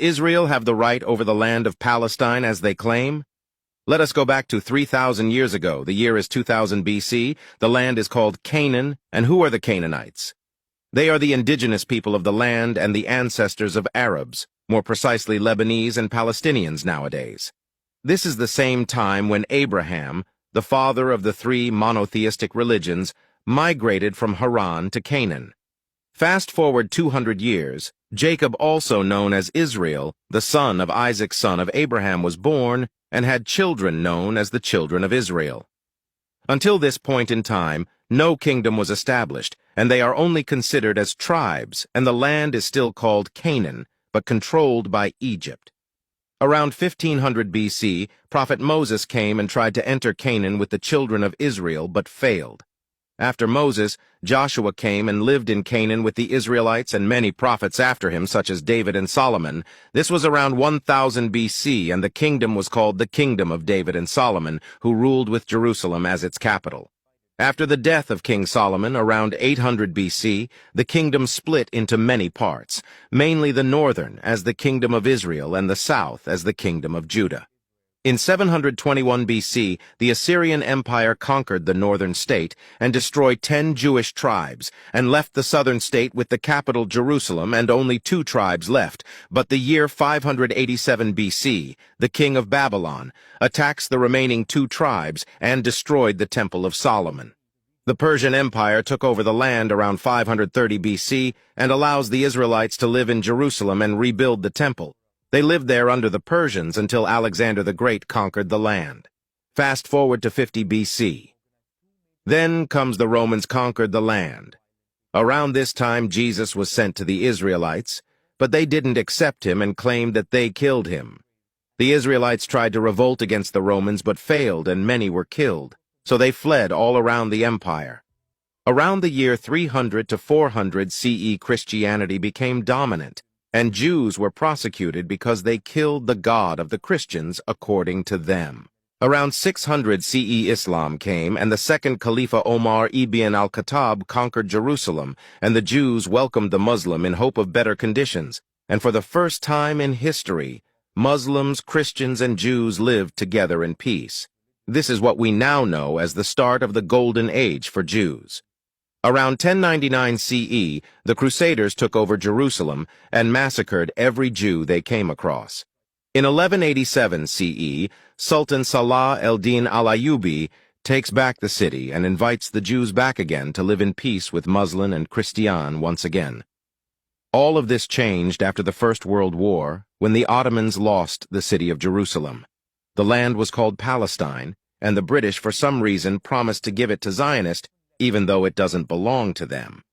Israel have the right over the land of Palestine as they claim? Let us go back to 3,000 years ago. The year is 2000 BC. The land is called Canaan. And who are the Canaanites? They are the indigenous people of the land and the ancestors of Arabs, more precisely Lebanese and Palestinians nowadays. This is the same time when Abraham, the father of the three monotheistic religions, migrated from Haran to Canaan. Fast forward 200 years, Jacob, also known as Israel, the son of Isaac son of Abraham, was born and had children known as the children of Israel. Until this point in time, no kingdom was established, and they are only considered as tribes, and the land is still called Canaan, but controlled by Egypt. Around 1500 BC, Prophet Moses came and tried to enter Canaan with the children of Israel, but failed. After Moses, Joshua came and lived in Canaan with the Israelites and many prophets after him, such as David and Solomon. This was around 1000 BC, and the kingdom was called the Kingdom of David and Solomon, who ruled with Jerusalem as its capital. After the death of King Solomon, around 800 BC, the kingdom split into many parts, mainly the northern as the Kingdom of Israel and the south as the Kingdom of Judah. In 721 BC, the Assyrian Empire conquered the northern state and destroyed 10 Jewish tribes, and left the southern state with the capital Jerusalem and only 2 tribes left. But the year 587 BC, the king of Babylon attacks the remaining 2 tribes and destroyed the Temple of Solomon. The Persian Empire took over the land around 530 BC and allows the Israelites to live in Jerusalem and rebuild the temple. They lived there under the Persians until Alexander the Great conquered the land. Fast forward to 50 BC. Then comes the Romans conquered the land. Around this time Jesus was sent to the Israelites, but they didn't accept him and claimed that they killed him. The Israelites tried to revolt against the Romans but failed, and many were killed, so they fled all around the empire. Around the year 300 to 400 CE, Christianity became dominant, and Jews were prosecuted because they killed the God of the Christians according to them. Around 600 CE, Islam came, and the second Caliph Omar ibn al-Khattab conquered Jerusalem, and the Jews welcomed the Muslim in hope of better conditions. And for the first time in history, Muslims, Christians, and Jews lived together in peace. This is what we now know as the start of the Golden Age for Jews. Around 1099 CE, the Crusaders took over Jerusalem and massacred every Jew they came across. In 1187 CE, Sultan Salah el-Din al-Ayyubi takes back the city and invites the Jews back again to live in peace with Muslim and Christian once again. All of this changed after the First World War, when the Ottomans lost the city of Jerusalem. The land was called Palestine, and the British for some reason promised to give it to Zionists, even though it doesn't belong to them.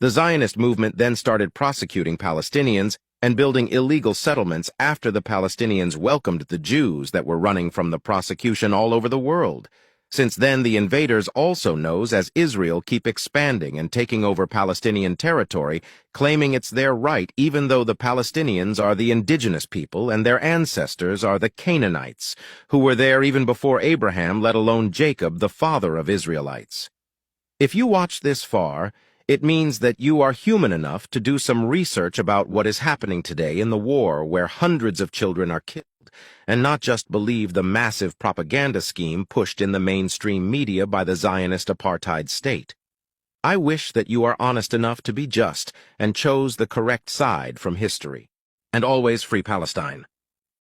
The Zionist movement then started prosecuting Palestinians and building illegal settlements after the Palestinians welcomed the Jews that were running from the prosecution all over the world. Since then, the invaders, also known as Israel, keep expanding and taking over Palestinian territory, claiming it's their right, even though the Palestinians are the indigenous people and their ancestors are the Canaanites, who were there even before Abraham, let alone Jacob, the father of Israelites. If you watch this far, it means that you are human enough to do some research about what is happening today in the war, where hundreds of children are killed, and not just believe the massive propaganda scheme pushed in the mainstream media by the Zionist apartheid state. I wish that you are honest enough to be just and chose the correct side from history. And always free Palestine.